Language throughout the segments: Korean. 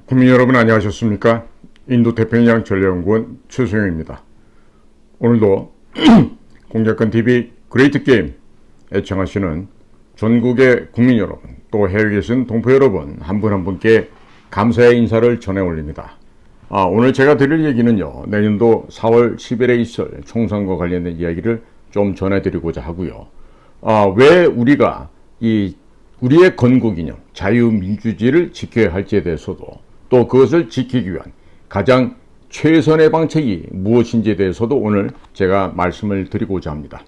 국민 여러분 안녕하셨습니까? 인도 태평양 전략연구원 최소영입니다. 오늘도 공작권TV 그레이트 게임 애청하시는 전국의 국민 여러분, 또 해외에 계신 동포 여러분 한 분 한 분께 감사의 인사를 전해 올립니다. 오늘 제가 드릴 얘기는요, 내년도 4월 10일에 있을 총선과 관련된 이야기를 좀 전해드리고자 하고요. 왜 우리가 우리의 건국이념, 자유민주주의를 지켜야 할지에 대해서도, 또 그것을 지키기 위한 가장 최선의 방책이 무엇인지에 대해서도 오늘 제가 말씀을 드리고자 합니다.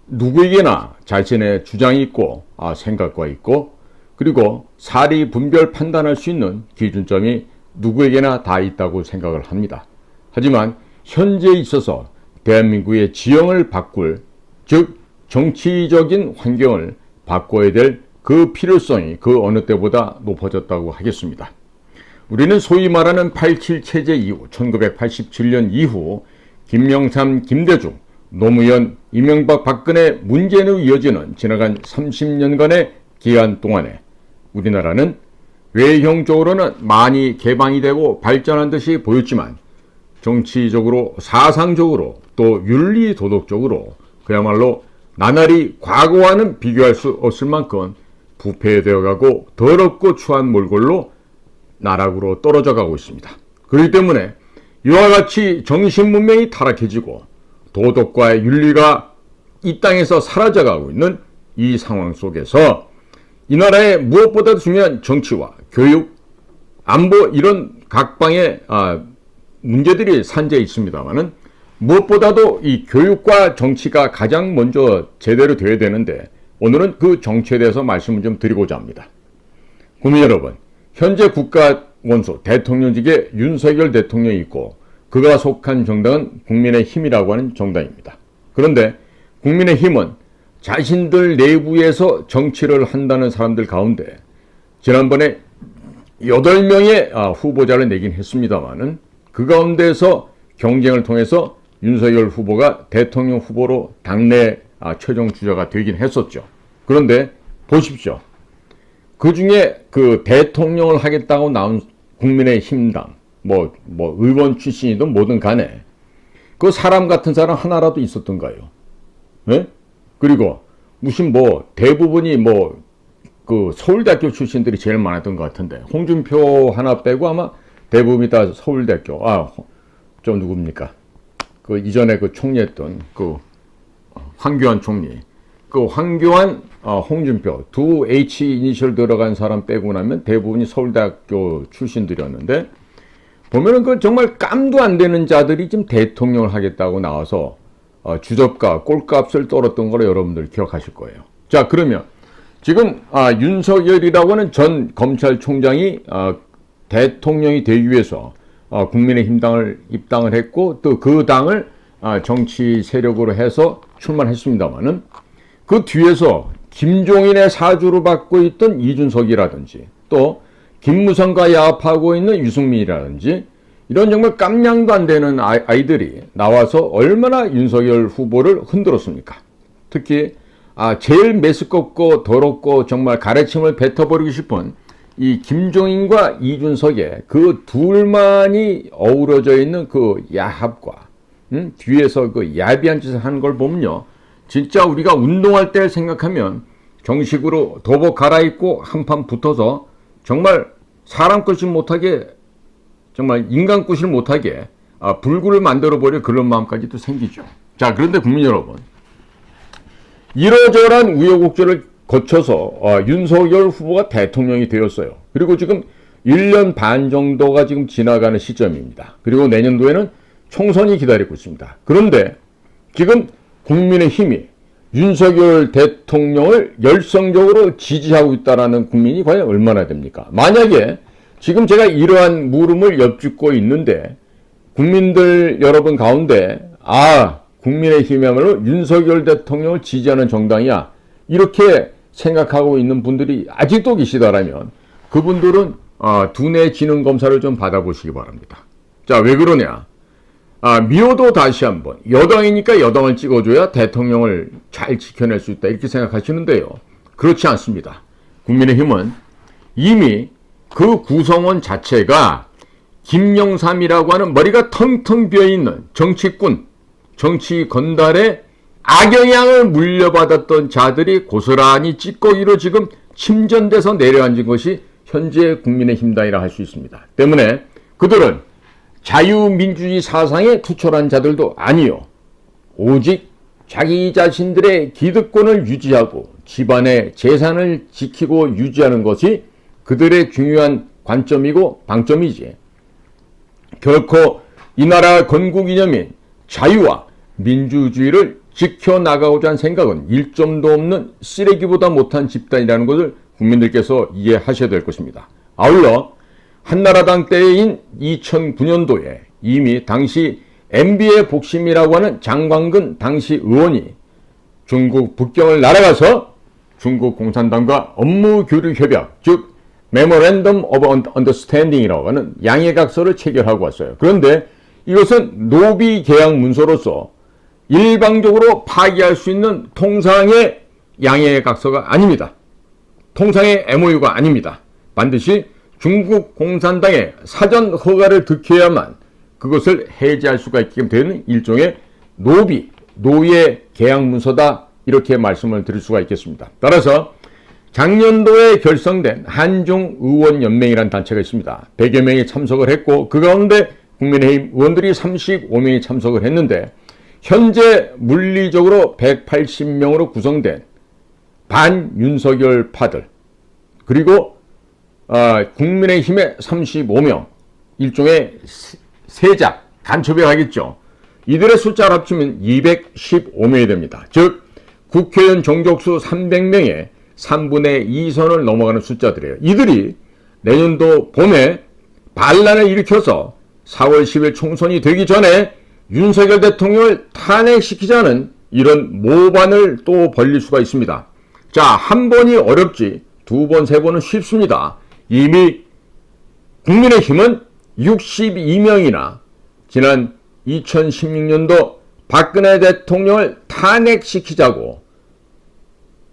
누구에게나 자신의 주장이 있고 생각과 있고, 그리고 사리 분별 판단할 수 있는 기준점이 누구에게나 다 있다고 생각을 합니다. 하지만 현재에 있어서 대한민국의 지형을 바꿀, 즉 정치적인 환경을 바꿔야 될 그 필요성이 그 어느 때보다 높아졌다고 하겠습니다. 우리는 소위 말하는 87 체제 이후 1987년 이후 김영삼, 김대중, 노무현, 이명박, 박근혜, 문재인으로 이어지는 지나간 30년간의 기간 동안에 우리나라는 외형적으로는 많이 개방이 되고 발전한 듯이 보였지만 정치적으로, 사상적으로, 또 윤리 도덕적으로 그야말로 나날이 과거와는 비교할 수 없을 만큼 부패되어 가고 더럽고 추한 몰골로 나락으로 떨어져 가고 있습니다. 그렇기 때문에 이와 같이 정신문명이 타락해지고 도덕과 윤리가 이 땅에서 사라져가고 있는 이 상황 속에서 이 나라의 무엇보다도 중요한 정치와 교육, 안보 이런 각방의 문제들이 산재해 있습니다만은 무엇보다도 이 교육과 정치가 가장 먼저 제대로 되어야 되는데 오늘은 그 정치에 대해서 말씀을 좀 드리고자 합니다. 국민 여러분, 현재 국가 원수 대통령직에 윤석열 대통령이 있고 그가 속한 정당은 국민의힘이라고 하는 정당입니다. 그런데 국민의힘은 자신들 내부에서 정치를 한다는 사람들 가운데 지난번에 8명의 후보자를 내긴 했습니다만은 그 가운데서 경쟁을 통해서 윤석열 후보가 대통령 후보로 당내 최종 주자가 되긴 했었죠. 그런데 보십시오. 그 중에 그 대통령을 하겠다고 나온 국민의힘당, 의원 출신이든 뭐든 간에 그 사람 같은 사람 하나라도 있었던가요? 네? 그리고 무슨 대부분이 그 서울대학교 출신들이 제일 많았던 것 같은데 홍준표 하나 빼고 아마 대부분이 다 서울대학교. 저 누굽니까? 그 이전에 그 총리했던 그 황교안 총리. 그 황교안, 홍준표 두 H 이니셜 들어간 사람 빼고 나면 대부분이 서울대학교 출신들이었는데 보면은 그 정말 깜도 안 되는 자들이 지금 대통령을 하겠다고 나와서 주접가, 꼴값을 떨었던 걸 여러분들 기억하실 거예요. 자, 그러면 지금 윤석열이라고 하는 전 검찰총장이 대통령이 되기 위해서 국민의힘 당을 입당을 했고 또 그 당을 정치 세력으로 해서 출마했습니다마는 그 뒤에서 김종인의 사주로 받고 있던 이준석이라든지 또 김무성과 야합하고 있는 유승민이라든지 이런 정말 깜냥도 안 되는 아이들이 나와서 얼마나 윤석열 후보를 흔들었습니까? 특히 제일 메스껍고 더럽고 정말 가래침을 뱉어버리고 싶은 이 김종인과 이준석의 그 둘만이 어우러져 있는 그 야합과 뒤에서 그 야비한 짓을 하는 걸 보면요, 진짜 우리가 운동할 때 생각하면 정식으로 도복 갈아입고 한판 붙어서 정말 사람 것이 못하게, 정말 인간 것이 못하게 불구를 만들어버릴 그런 마음까지도 생기죠. 자, 그런데 국민 여러분, 이러저러한 우여곡절을 거쳐서 윤석열 후보가 대통령이 되었어요. 그리고 지금 1년 반 정도가 지금 지나가는 시점입니다. 그리고 내년도에는 총선이 기다리고 있습니다. 그런데 지금 국민의힘이 윤석열 대통령을 열성적으로 지지하고 있다는 국민이 과연 얼마나 됩니까? 만약에 지금 제가 이러한 물음을 엿듣고 있는데 국민들 여러분 가운데 국민의힘이야말로 윤석열 대통령을 지지하는 정당이야, 이렇게 생각하고 있는 분들이 아직도 계시다라면 그분들은 두뇌 지능 검사를 좀 받아보시기 바랍니다. 자, 왜 그러냐? 미워도 다시 한번 여당이니까 여당을 찍어줘야 대통령을 잘 지켜낼 수 있다 이렇게 생각하시는데요. 그렇지 않습니다. 국민의힘은 이미 그 구성원 자체가 김영삼이라고 하는 머리가 텅텅 비어있는 정치꾼, 정치 건달의 악영향을 물려받았던 자들이 고스란히 찌꺼기로 지금 침전돼서 내려앉은 것이 현재 국민의힘당이라 할 수 있습니다. 때문에 그들은 자유민주주의 사상에 투철한 자들도 아니요, 오직 자기 자신들의 기득권을 유지하고 집안의 재산을 지키고 유지하는 것이 그들의 중요한 관점이고 방점이지, 결코 이 나라 건국 이념인 자유와 민주주의를 지켜나가고자 한 생각은 일점도 없는 쓰레기보다 못한 집단이라는 것을 국민들께서 이해하셔야 될 것입니다. 아울러 한나라당 때인 2009년도에 이미 당시 MB의 복심이라고 하는 장광근 당시 의원이 중국 북경을 날아가서 중국 공산당과 업무 교류 협약, 즉 Memorandum of Understanding이라고 하는 양해각서를 체결하고 왔어요. 그런데 이것은 노비 계약 문서로서 일방적으로 파기할 수 있는 통상의 양해각서가 아닙니다. 통상의 MOU가 아닙니다. 반드시 중국 공산당의 사전 허가를 득해야만 그것을 해제할 수가 있게 되는 일종의 노예 계약 문서다, 이렇게 말씀을 드릴 수가 있겠습니다. 따라서 작년도에 결성된 한중의원연맹이라는 단체가 있습니다. 100여 명이 참석을 했고 그 가운데 국민의힘 의원들이 35명이 참석을 했는데 현재 물리적으로 180명으로 구성된 반윤석열파들, 그리고 국민의힘의 35명, 일종의 세작, 간첩이라 하겠죠. 이들의 숫자를 합치면 215명이 됩니다. 즉 국회의원 정족수 300명의 3분의 2선을 넘어가는 숫자들이에요. 이들이 내년도 봄에 반란을 일으켜서 4월 10일 총선이 되기 전에 윤석열 대통령을 탄핵시키자는 이런 모반을 또 벌릴 수가 있습니다. 자, 한 번이 어렵지 두 번, 세 번은 쉽습니다. 이미 국민의힘은 62명이나 지난 2016년도 박근혜 대통령을 탄핵시키자고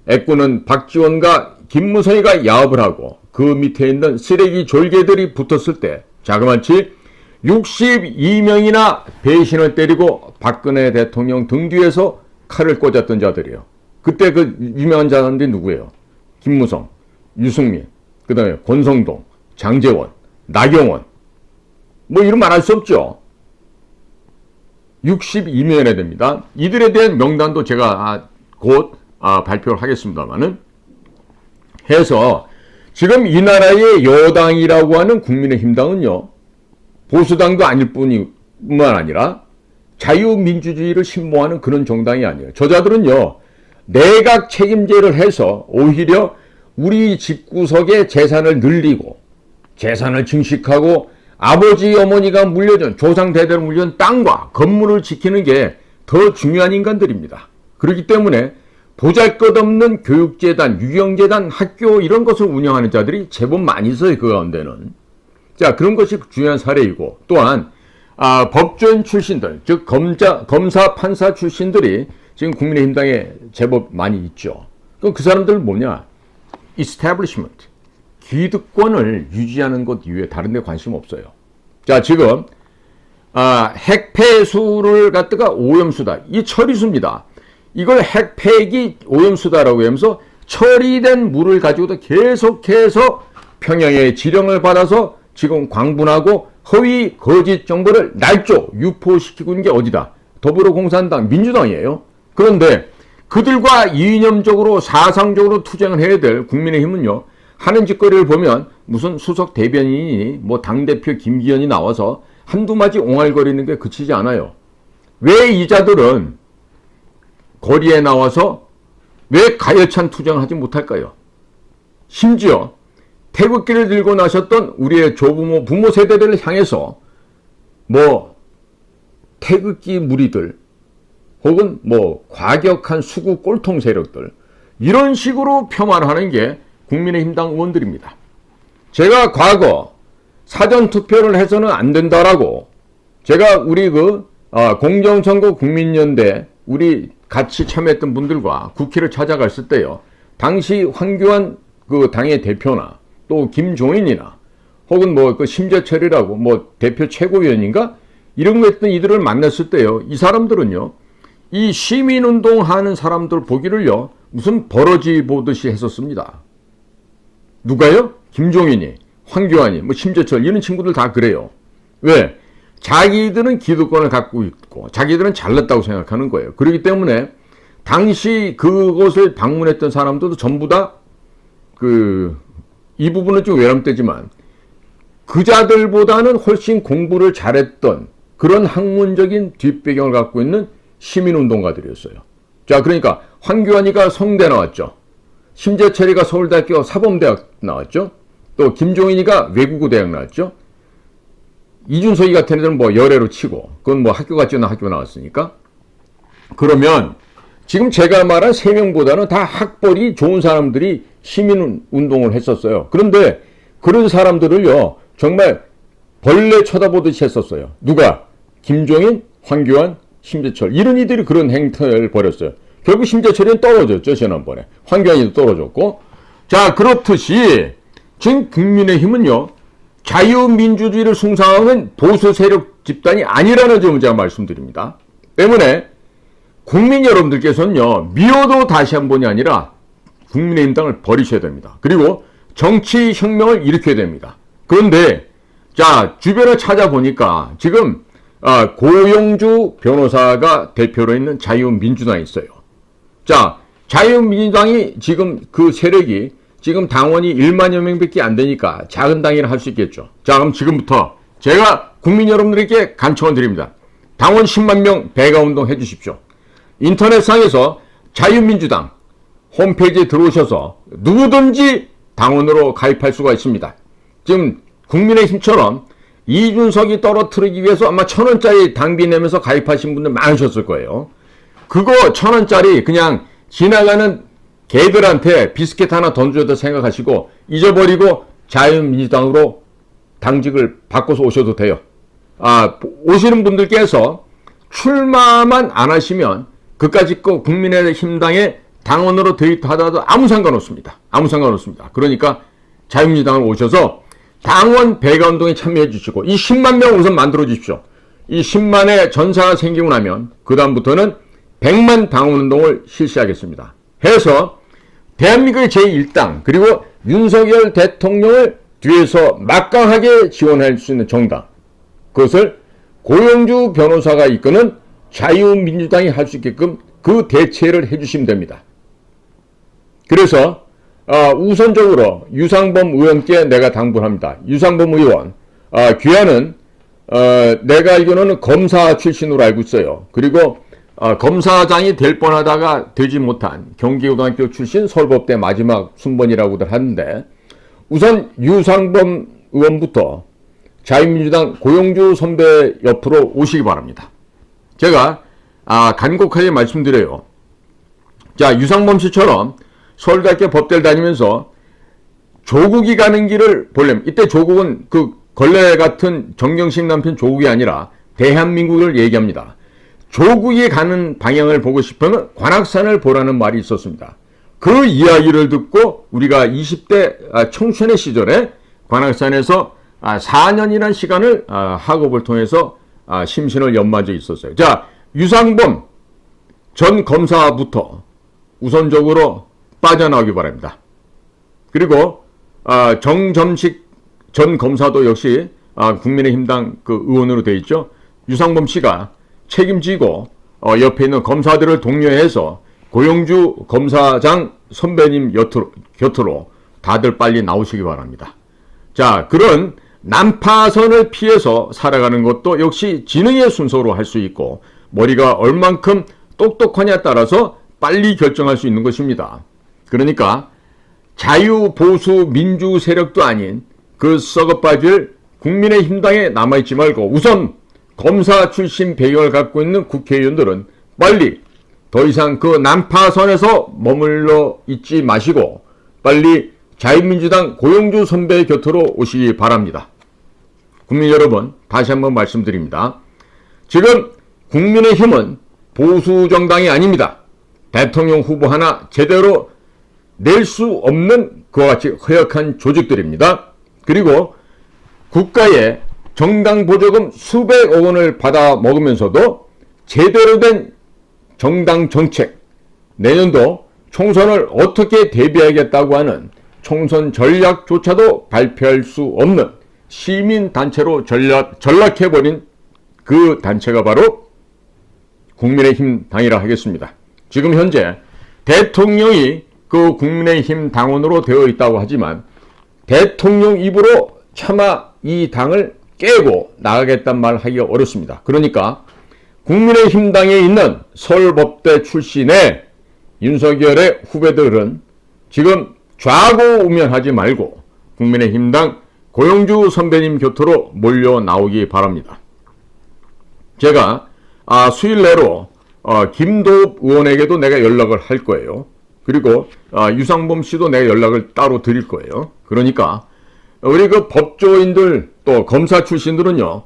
애꾸는 박지원과 김무성이가 야합을 하고 그 밑에 있는 쓰레기 졸개들이 붙었을 때 자그마치 62명이나 배신을 때리고 박근혜 대통령 등 뒤에서 칼을 꽂았던 자들이에요. 그때 그 유명한 자들이 누구예요? 김무성, 유승민, 그 다음에 권성동, 장제원, 나경원, 뭐 이름 말할 수 없죠. 62명이나 됩니다. 이들에 대한 명단도 제가 곧 발표를 하겠습니다만은 해서 지금 이 나라의 여당이라고 하는 국민의힘당은요, 보수당도 아닐 뿐만 아니라 자유민주주의를 신봉하는 그런 정당이 아니에요. 저자들은요, 내각 책임제를 해서 오히려 우리 집구석의 재산을 늘리고 재산을 증식하고 아버지 어머니가 물려준, 조상 대대로 물려준 땅과 건물을 지키는 게 더 중요한 인간들입니다. 그렇기 때문에 보잘것없는 교육재단, 유경재단, 학교 이런 것을 운영하는 자들이 제법 많이 있어요. 그 가운데는. 자, 그런 것이 중요한 사례이고, 또한 법조인 출신들, 즉 검사, 판사 출신들이 지금 국민의힘당에 제법 많이 있죠. 그럼 그 사람들은 뭐냐? Establishment, 기득권을 유지하는 것 이외에 다른 데 관심 없어요. 자, 지금 핵폐수를 갖다가 오염수다, 이 처리수입니다. 이걸 핵폐기 오염수다라고 하면서 처리된 물을 가지고도 계속해서 평양의 지령을 받아서 지금 광분하고 허위 거짓 정보를 날조 유포시키고 있는 게 어디다? 더불어공산당, 민주당이에요. 그런데 그들과 이념적으로 사상적으로 투쟁을 해야 될 국민의힘은요, 하는 짓거리를 보면 무슨 수석 대변인이 뭐 당대표 김기현이 나와서 한두 마디 옹알거리는 게 그치지 않아요. 왜 이 자들은 거리에 나와서 왜 가열찬 투쟁을 하지 못할까요? 심지어 태극기를 들고 나셨던 우리의 조부모, 부모 세대들을 향해서 뭐 태극기 무리들 혹은 뭐 과격한 수구 꼴통 세력들, 이런 식으로 폄하를 하는 게 국민의힘당 의원들입니다. 제가 과거 사전투표를 해서는 안 된다라고 제가 우리 공정선거 국민연대 우리 같이 참여했던 분들과 국회를 찾아갔을 때요, 당시 황교안 그 당의 대표나 또 김종인이나 혹은 뭐 그 심재철이라고 뭐 대표 최고위원인가 이런 거 했던 이들을 만났을 때요, 이 사람들은요, 이 시민운동 하는 사람들 보기를요 무슨 버러지 보듯이 했었습니다. 누가요? 김종인이, 황교안이, 뭐 심재철 이런 친구들 다 그래요. 왜? 자기들은 기득권을 갖고 있고 자기들은 잘났다고 생각하는 거예요. 그렇기 때문에 당시 그곳을 방문했던 사람들도 전부 다 이 부분은 좀 외람되지만 그자들보다는 훨씬 공부를 잘했던 그런 학문적인 뒷배경을 갖고 있는 시민운동가들이었어요. 자, 그러니까 황교안이가 성대 나왔죠. 심재철이가 서울대학교 사범대학 나왔죠. 또 김종인이가 외국어 대학 나왔죠. 이준석이 같은 애들은 뭐 여래로 치고 그건 뭐 학교 갔지 않나 학교 나왔으니까. 그러면 지금 제가 말한 3명보다는 다 학벌이 좋은 사람들이 시민운동을 했었어요. 그런데 그런 사람들을요 정말 벌레 쳐다보듯이 했었어요. 누가? 김종인, 황교안, 심재철 이런 이들이 그런 행태를 벌였어요. 결국 심재철이는 떨어졌죠. 지난번에. 황교안이도 떨어졌고. 자, 그렇듯이 지금 국민의힘은요 자유민주주의를 숭상하는 보수 세력 집단이 아니라는 점을 제가 말씀드립니다. 때문에 국민 여러분들께서는요 미워도 다시 한 번이 아니라 국민의힘 당을 버리셔야 됩니다. 그리고 정치혁명을 일으켜야 됩니다. 그런데 자, 주변을 찾아보니까 지금 고용주 변호사가 대표로 있는 자유민주당이 있어요. 자, 자유민주당이 지금 그 세력이 지금 당원이 1만여 명밖에 안 되니까 작은 당이라 할 수 있겠죠. 자, 그럼 지금부터 제가 국민 여러분들에게 간청을 드립니다. 당원 10만 명 배가운동 해주십시오. 인터넷상에서 자유민주당 홈페이지에 들어오셔서 누구든지 당원으로 가입할 수가 있습니다. 지금 국민의힘처럼 이준석이 떨어뜨리기 위해서 아마 1,000원짜리 당비 내면서 가입하신 분들 많으셨을 거예요. 그거 1,000원짜리 그냥 지나가는 개들한테 비스켓 하나 던져도 생각하시고 잊어버리고 자유민주당으로 당직을 바꿔서 오셔도 돼요. 오시는 분들께서 출마만 안 하시면 그까짓 거 국민의힘당에 당원으로 데이트하다도 아무 상관없습니다. 아무 상관없습니다. 그러니까 자유민주당을 오셔서 당원 배가운동에 참여해 주시고 이 10만 명 우선 만들어 주십시오. 이 10만의 전사가 생기고 나면 그 다음부터는 100만 당원운동을 실시하겠습니다. 해서 대한민국의 제1당 그리고 윤석열 대통령을 뒤에서 막강하게 지원할 수 있는 정당, 그것을 고용주 변호사가 이끄는 자유민주당이 할 수 있게끔 그 대체를 해주시면 됩니다. 그래서 우선적으로 유상범 의원께 내가 당부합니다. 유상범 의원, 귀하는 내가 알기로는 검사 출신으로 알고 있어요. 그리고 검사장이 될 뻔하다가 되지 못한 경기고등학교 출신 서울법대 마지막 순번이라고들 하는데, 우선 유상범 의원부터 자유민주당 고용주 선배 옆으로 오시기 바랍니다. 제가 간곡하게 말씀드려요. 자, 유상범 씨처럼 서울대학교 법대를 다니면서 조국이 가는 길을 보려면, 이때 조국은 그 걸레 같은 정경심 남편 조국이 아니라 대한민국을 얘기합니다. 조국이 가는 방향을 보고 싶으면 관악산을 보라는 말이 있었습니다. 그 이야기를 듣고 우리가 20대 청춘의 시절에 관악산에서 4년이라는 시간을 학업을 통해서 심신을 연마한 적이 있었어요. 자, 유상범 전 검사부터 우선적으로 빠져나오기 바랍니다. 그리고 정점식 전 검사도 역시 국민의힘당 그 의원으로 되어 있죠. 유상범 씨가 책임지고 옆에 있는 검사들을 독려해서 고용주 검사장 선배님 곁으로 다들 빨리 나오시기 바랍니다. 자, 그런 난파선을 피해서 살아가는 것도 역시 지능의 순서로 할 수 있고 머리가 얼만큼 똑똑하냐에 따라서 빨리 결정할 수 있는 것입니다. 그러니까 자유, 보수, 민주 세력도 아닌 그 썩어빠질 국민의힘당에 남아있지 말고 우선 검사 출신 배경을 갖고 있는 국회의원들은 빨리 더 이상 그 난파선에서 머물러 있지 마시고 빨리 자유민주당 고용주 선배 곁으로 오시기 바랍니다. 국민 여러분, 다시 한번 말씀드립니다. 지금 국민의힘은 보수정당이 아닙니다. 대통령 후보 하나 제대로 낼 수 없는 그와 같이 허약한 조직들입니다. 그리고 국가의 정당 보조금 수백억 원을 받아 먹으면서도 제대로 된 정당 정책, 내년도 총선을 어떻게 대비하겠다고 하는 총선 전략조차도 발표할 수 없는 시민단체로 전락해버린 그 단체가 바로 국민의힘 당이라 하겠습니다. 지금 현재 대통령이 그 국민의힘 당원으로 되어 있다고 하지만 대통령 입으로 차마 이 당을 깨고 나가겠단 말 하기가 어렵습니다. 그러니까 국민의힘 당에 있는 서울법대 출신의 윤석열의 후배들은 지금 좌고우면하지 말고 국민의힘 당 고영주 선배님 곁으로 몰려 나오기 바랍니다. 제가 수일 내로 김도읍 의원에게도 내가 연락을 할 거예요. 그리고 유상범 씨도 내가 연락을 따로 드릴 거예요. 그러니까 우리 그 법조인들 또 검사 출신들은요,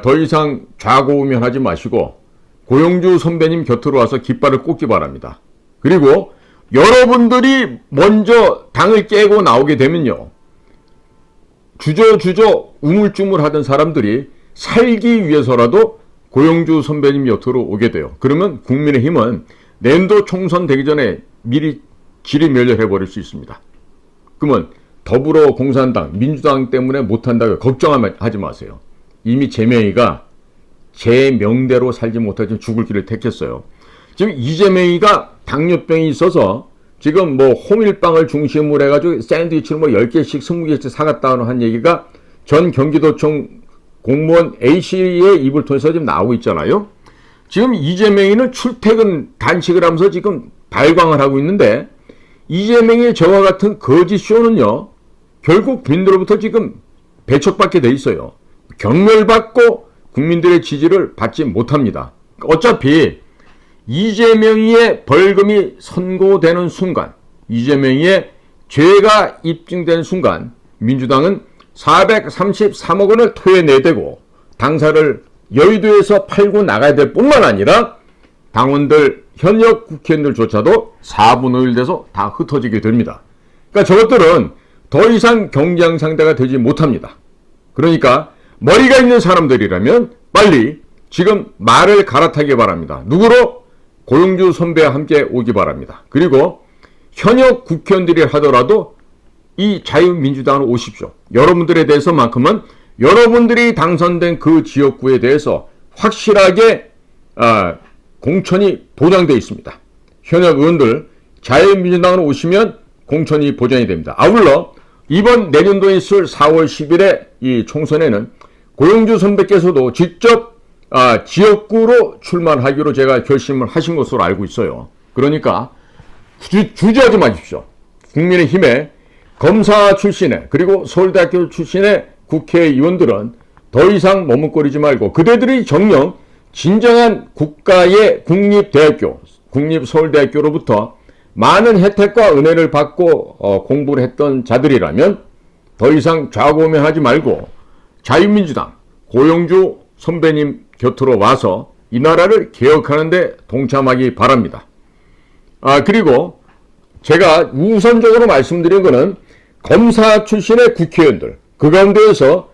더 이상 좌고우면하지 마시고 고영주 선배님 곁으로 와서 깃발을 꽂기 바랍니다. 그리고 여러분들이 먼저 당을 깨고 나오게 되면요, 주저주저 우물쭈물하던 사람들이 살기 위해서라도 고영주 선배님 곁으로 오게 돼요. 그러면 국민의힘은 내년도 총선 되기 전에 미리 지리멸렬해버릴 수 있습니다. 그러면 더불어 공산당, 민주당 때문에 못한다고 걱정하지 마세요. 이미 제명이가 제 명대로 살지 못하지만 죽을 길을 택했어요. 지금 이재명이가 당뇨병이 있어서 지금 뭐 호밀빵을 중심으로 해가지고 샌드위치를 뭐 10개씩 20개씩 사갔다는 한 얘기가 전 경기도청 공무원 A씨의 입을 통해서 지금 나오고 있잖아요. 지금 이재명이는 출퇴근 단식을 하면서 지금 발광을 하고 있는데 이재명의 저와 같은 거짓 쇼는요, 결국 국민들로부터 지금 배척받게 돼 있어요. 경멸받고 국민들의 지지를 받지 못합니다. 어차피 이재명의 벌금이 선고되는 순간, 이재명의 죄가 입증된 순간 민주당은 433억 원을 토해내대고 당사를 여의도에서 팔고 나가야 될 뿐만 아니라 당원들, 현역 국회의원들조차도 4분의 1 돼서 다 흩어지게 됩니다. 그러니까 저것들은 더 이상 경쟁 상대가 되지 못합니다. 그러니까 머리가 있는 사람들이라면 빨리 지금 말을 갈아타기 바랍니다. 누구로? 고영주 선배와 함께 오기 바랍니다. 그리고 현역 국회의원들이 하더라도 이 자유민주당으로 오십시오. 여러분들에 대해서만큼은 여러분들이 당선된 그 지역구에 대해서 확실하게 공천이 보장되어 있습니다. 현역 의원들 자유민주당으로 오시면 공천이 보장이 됩니다. 아울러 이번 내년도에 있을 4월 10일에 이 총선에는 고영주 선배께서도 직접 지역구로 출마하기로 제가 결심을 하신 것으로 알고 있어요. 그러니까 주저하지 마십시오. 국민의힘의 검사 출신의 그리고 서울대학교 출신의 국회의원들은 더 이상 머뭇거리지 말고 그대들이 정녕 진정한 국가의 국립대학교, 국립서울대학교로부터 많은 혜택과 은혜를 받고 공부를 했던 자들이라면 더 이상 좌고우면하지 말고 자유민주당 고영주 선배님 곁으로 와서 이 나라를 개혁하는 데 동참하기 바랍니다. 그리고 제가 우선적으로 말씀드린 것은 검사 출신의 국회의원들, 그 가운데에서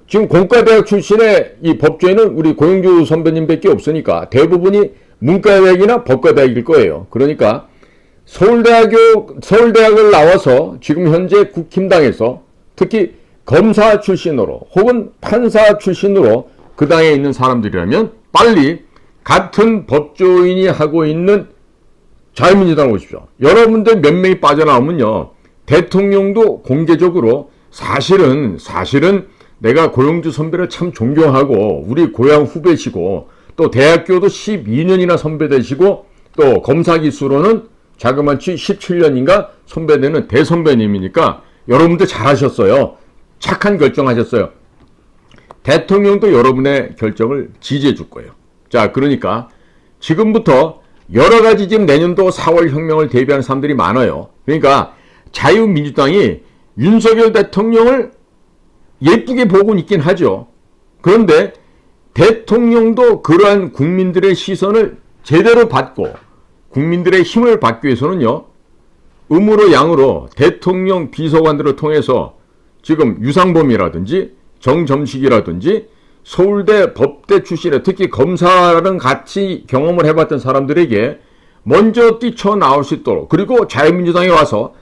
지금 공과대학 출신의 이 법조인은 우리 고영주 선배님밖에 없으니까 대부분이 문과대학이나 법과대학일 거예요. 그러니까 서울대학을 나와서 지금 현재 국힘당에서 특히 검사 출신으로 혹은 판사 출신으로 그 당에 있는 사람들이라면 빨리 같은 법조인이 하고 있는 자유민주당 오십시오. 여러분들 몇 명이 빠져나오면요, 대통령도 공개적으로 사실은 내가 고영주 선배를 참 존경하고 우리 고향 후배시고 또 대학교도 12년이나 선배되시고 또 검사 기수로는 자그마치 17년인가 선배되는 대선배님이니까 여러분들 잘하셨어요. 착한 결정하셨어요. 대통령도 여러분의 결정을 지지해 줄 거예요. 자, 그러니까 지금부터 여러 가지 지금 내년도 4월 혁명을 대비하는 사람들이 많아요. 그러니까 자유민주당이 윤석열 대통령을 예쁘게 보고는 있긴 하죠. 그런데 대통령도 그러한 국민들의 시선을 제대로 받고 국민들의 힘을 받기 위해서는요, 음으로 양으로 대통령 비서관들을 통해서 지금 유상범이라든지 정점식이라든지 서울대 법대 출신의 특히 검사랑 같이 경험을 해봤던 사람들에게 먼저 뛰쳐나올 수 있도록, 그리고 자유민주당에 와서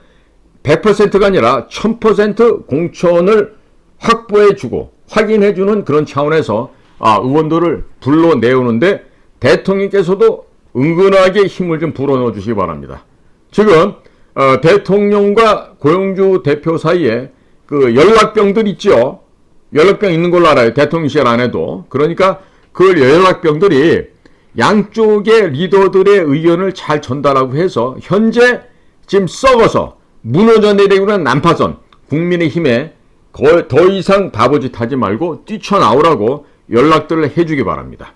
100%가 아니라 1000% 공천을 확보해주고 확인해주는 그런 차원에서 의원들을 불러내오는데 대통령께서도 은근하게 힘을 좀 불어넣어 주시기 바랍니다. 지금 대통령과 고영주 대표 사이에 그 연락병들 있죠. 연락병 있는 걸로 알아요. 대통령실 안에도. 그러니까 그 연락병들이 양쪽의 리더들의 의견을 잘 전달하고 해서 현재 지금 썩어서 무너져 내리고 있는 난파선 국민의힘에 더 이상 바보짓 하지 말고 뛰쳐나오라고 연락들을 해주기 바랍니다.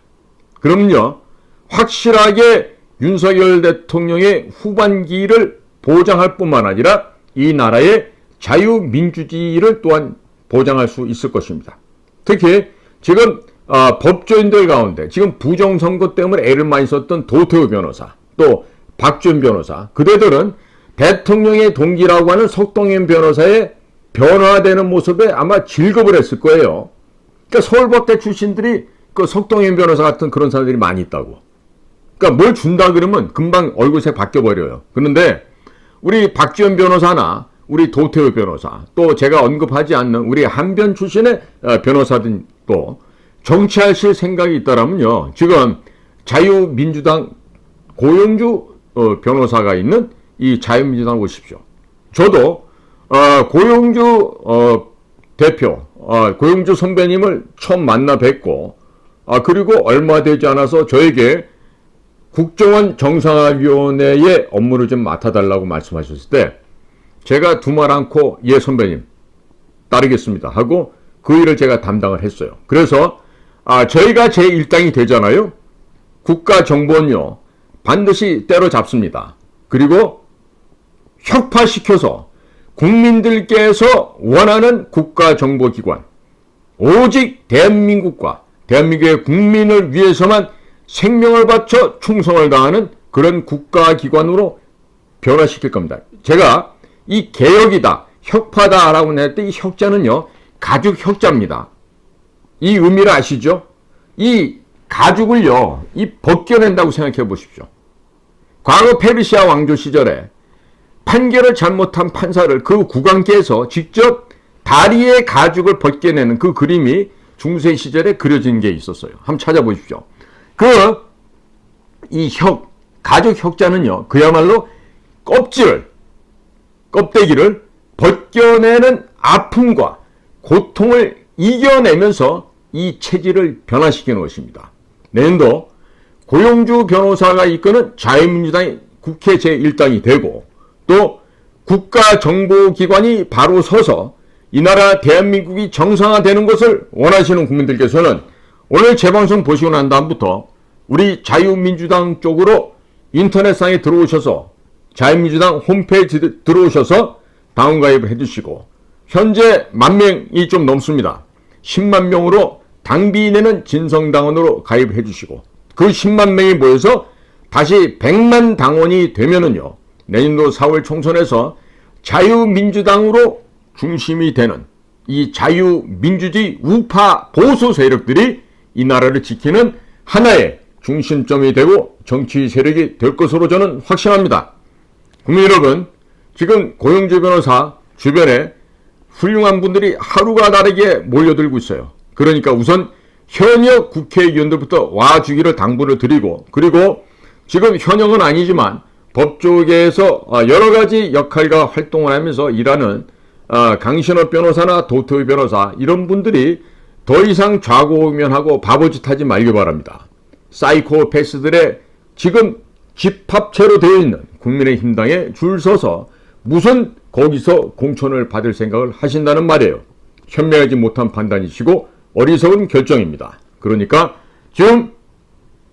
그럼요, 확실하게 윤석열 대통령의 후반기를 보장할 뿐만 아니라 이 나라의 자유민주주의를 또한 보장할 수 있을 것입니다. 특히 지금 법조인들 가운데 지금 부정선거 때문에 애를 많이 썼던 도태우 변호사, 또 박준 변호사, 그대들은 대통령의 동기라고 하는 석동현 변호사의 변화되는 모습에 아마 즐겁을 했을 거예요. 그러니까 서울법대 출신들이 그 석동현 변호사 같은 그런 사람들이 많이 있다고. 그러니까 뭘 준다 그러면 금방 얼굴색 바뀌어버려요. 그런데 우리 박지원 변호사나 우리 도태우 변호사, 또 제가 언급하지 않는 우리 한변 출신의 변호사들도 정치하실 생각이 있다라면요, 지금 자유민주당 고영주 변호사가 있는 이 자유민주당 오십시오. 저도 고영주 대표, 고영주 선배님을 처음 만나 뵙고, 그리고 얼마 되지 않아서 저에게 국정원 정상화위원회의 업무를 좀 맡아달라고 말씀하셨을 때 제가 두말 않고 예 선배님 따르겠습니다 하고 그 일을 제가 담당을 했어요. 그래서 저희가 제1당이 되잖아요. 국가정보원요 반드시 때려잡습니다. 그리고 혁파시켜서 국민들께서 원하는 국가정보기관, 오직 대한민국과 대한민국의 국민을 위해서만 생명을 바쳐 충성을 다하는 그런 국가기관으로 변화시킬 겁니다. 제가 이 개혁이다, 혁파다라고 냈을 때 이 혁자는요, 가죽 혁자입니다. 이 의미를 아시죠? 이 가죽을요, 이 벗겨낸다고 생각해 보십시오. 과거 페르시아 왕조 시절에 판결을 잘못한 판사를 그 국왕께서 직접 다리의 가죽을 벗겨내는 그 그림이 중세 시절에 그려진 게 있었어요. 한번 찾아보십시오. 이 가죽 혁자는요, 그야말로 껍데기를 벗겨내는 아픔과 고통을 이겨내면서 이 체질을 변화시키는 것입니다. 내년도 고영주 변호사가 이끄는 자유민주당이 국회 제1당이 되고, 또 국가정보기관이 바로 서서 이 나라 대한민국이 정상화되는 것을 원하시는 국민들께서는 오늘 재방송 보시고 난 다음부터 우리 자유민주당 쪽으로 인터넷상에 들어오셔서 자유민주당 홈페이지 들어오셔서 당원가입을 해주시고, 현재 10,000명이 좀 넘습니다. 10만 명으로 당비내는 진성당원으로 가입을 해주시고, 그 10만 명이 모여서 다시 100만 당원이 되면은요, 내년도 4월 총선에서 자유민주당으로 중심이 되는 이 자유민주주의 우파 보수 세력들이 이 나라를 지키는 하나의 중심점이 되고 정치 세력이 될 것으로 저는 확신합니다. 국민 여러분, 지금 고영주 변호사 주변에 훌륭한 분들이 하루가 다르게 몰려들고 있어요. 그러니까 우선 현역 국회의원들부터 와주기를 당부를 드리고, 그리고 지금 현역은 아니지만 법조계에서 여러 가지 역할과 활동을 하면서 일하는 강신업 변호사나 도태우 변호사, 이런 분들이 더 이상 좌고우면하고 바보짓 하지 말기 바랍니다. 사이코패스들의 지금 집합체로 되어 있는 국민의힘당에 줄 서서 무슨 거기서 공천을 받을 생각을 하신다는 말이에요. 현명하지 못한 판단이시고 어리석은 결정입니다. 그러니까 지금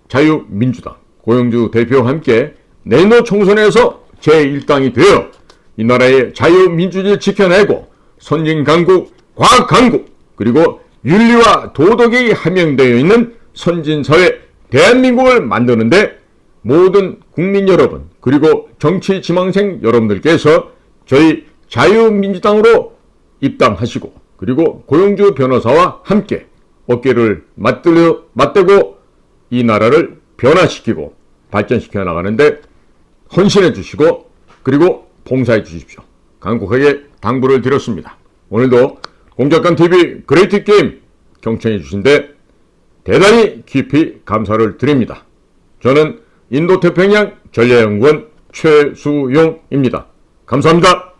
자유민주당 고영주 대표와 함께 내년 총선에서 제1당이 되어 이 나라의 자유민주주의를 지켜내고 선진강국, 과학강국, 그리고 윤리와 도덕이 함양되어 있는 선진사회 대한민국을 만드는데 모든 국민 여러분, 그리고 정치 지망생 여러분들께서 저희 자유민주당으로 입당하시고 그리고 고용주 변호사와 함께 어깨를 맞대고 이 나라를 변화시키고 발전시켜 나가는데 헌신해 주시고 그리고 봉사해 주십시오. 간곡하게 당부를 드렸습니다. 오늘도 공작관TV 그레이트 게임 경청해 주신데 대단히 깊이 감사를 드립니다. 저는 인도태평양 전략연구원 최수용입니다. 감사합니다.